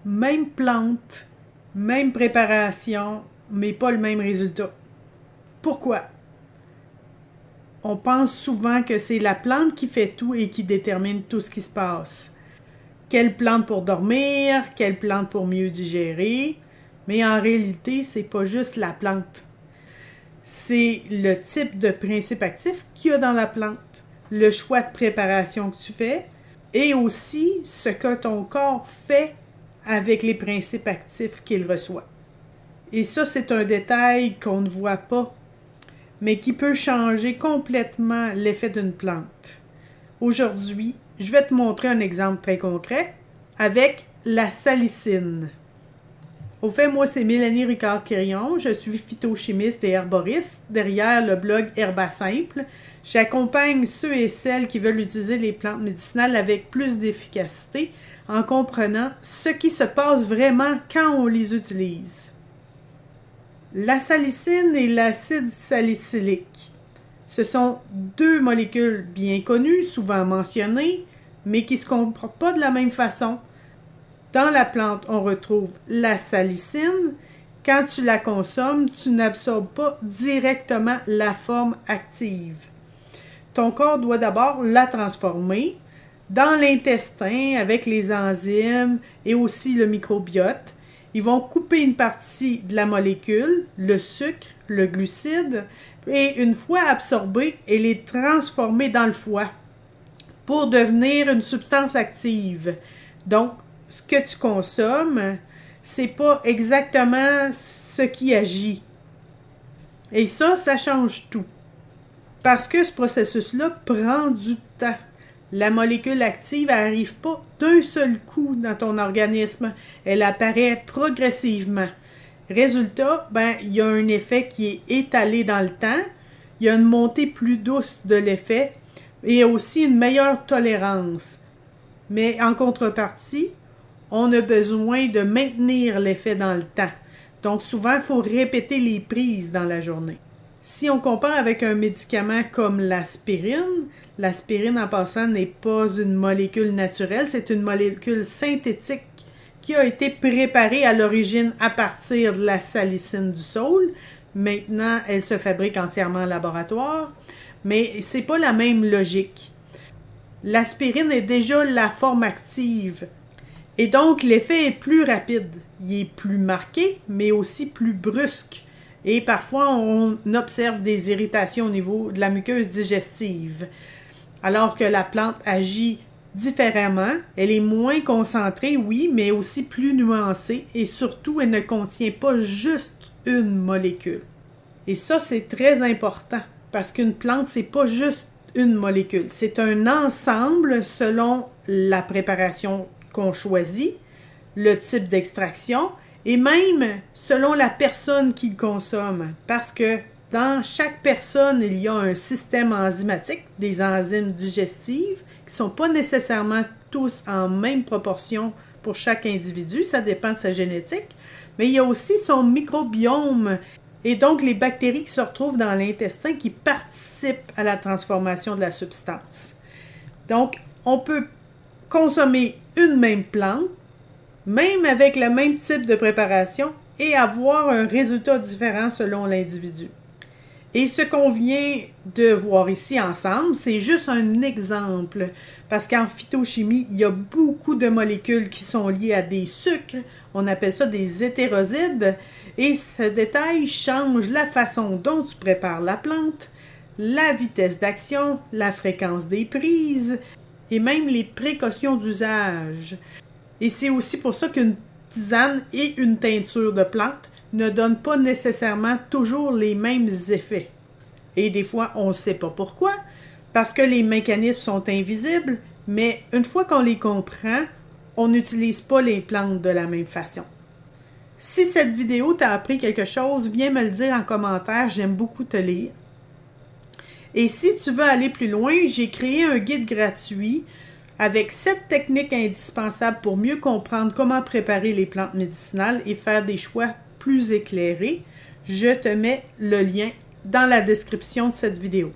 même plante, même préparation, mais pas le même résultat. Pourquoi? On pense souvent que c'est la plante qui fait tout et qui détermine tout ce qui se passe. Quelle plante pour dormir, quelle plante pour mieux digérer, mais en réalité, c'est pas juste la plante. C'est le type de principe actif qu'il y a dans la plante, le choix de préparation que tu fais et aussi ce que ton corps fait avec les principes actifs qu'il reçoit. Et ça, c'est un détail qu'on ne voit pas, mais qui peut changer complètement l'effet d'une plante. Aujourd'hui, je vais te montrer un exemple très concret avec la salicine. Au fait, moi, c'est Mélanie Ricard-Quirion. Je suis phytochimiste et herboriste derrière le blog Herba Simple. J'accompagne ceux et celles qui veulent utiliser les plantes médicinales avec plus d'efficacité en comprenant ce qui se passe vraiment quand on les utilise. La salicine et l'acide salicylique. Ce sont deux molécules bien connues, souvent mentionnées, mais qui ne se comportent pas de la même façon. Dans la plante, on retrouve la salicine. Quand tu la consommes, tu n'absorbes pas directement la forme active. Ton corps doit d'abord la transformer dans l'intestin avec les enzymes et aussi le microbiote. Ils vont couper une partie de la molécule, le sucre, le glucide, et une fois absorbée, elle est transformée dans le foie pour devenir une substance active. Donc, ce que tu consommes, c'est pas exactement ce qui agit. Et ça change tout. Parce que ce processus-là prend du temps. La molécule active n'arrive pas d'un seul coup dans ton organisme. Elle apparaît progressivement. Résultat, il y a un effet qui est étalé dans le temps. Il y a une montée plus douce de l'effet et aussi une meilleure tolérance. Mais en contrepartie, on a besoin de maintenir l'effet dans le temps. Donc souvent, il faut répéter les prises dans la journée. Si on compare avec un médicament comme l'aspirine en passant n'est pas une molécule naturelle, c'est une molécule synthétique qui a été préparée à l'origine à partir de la salicine du saule. Maintenant, elle se fabrique entièrement en laboratoire, mais c'est pas la même logique. L'aspirine est déjà la forme active. Et donc, l'effet est plus rapide. Il est plus marqué, mais aussi plus brusque. Et parfois, on observe des irritations au niveau de la muqueuse digestive. Alors que la plante agit différemment. Elle est moins concentrée, oui, mais aussi plus nuancée. Et surtout, elle ne contient pas juste une molécule. Et ça, c'est très important. Parce qu'une plante, c'est pas juste une molécule. C'est un ensemble selon la préparation qu'on choisit, le type d'extraction et même selon la personne qui le consomme. Parce que dans chaque personne, il y a un système enzymatique, des enzymes digestives, qui ne sont pas nécessairement tous en même proportion pour chaque individu, ça dépend de sa génétique, mais il y a aussi son microbiome et donc les bactéries qui se retrouvent dans l'intestin qui participent à la transformation de la substance. Donc, on peut consommer une même plante, même avec le même type de préparation, et avoir un résultat différent selon l'individu. Et ce qu'on vient de voir ici ensemble, c'est juste un exemple, parce qu'en phytochimie, il y a beaucoup de molécules qui sont liées à des sucres, on appelle ça des hétérosides, et ce détail change la façon dont tu prépares la plante, la vitesse d'action, la fréquence des prises, et même les précautions d'usage. Et c'est aussi pour ça qu'une tisane et une teinture de plante ne donnent pas nécessairement toujours les mêmes effets. Et des fois, on ne sait pas pourquoi, parce que les mécanismes sont invisibles, mais une fois qu'on les comprend, on n'utilise pas les plantes de la même façon. Si cette vidéo t'a appris quelque chose, viens me le dire en commentaire, j'aime beaucoup te lire. Et si tu veux aller plus loin, j'ai créé un guide gratuit avec 7 techniques indispensables pour mieux comprendre comment préparer les plantes médicinales et faire des choix plus éclairés. Je te mets le lien dans la description de cette vidéo.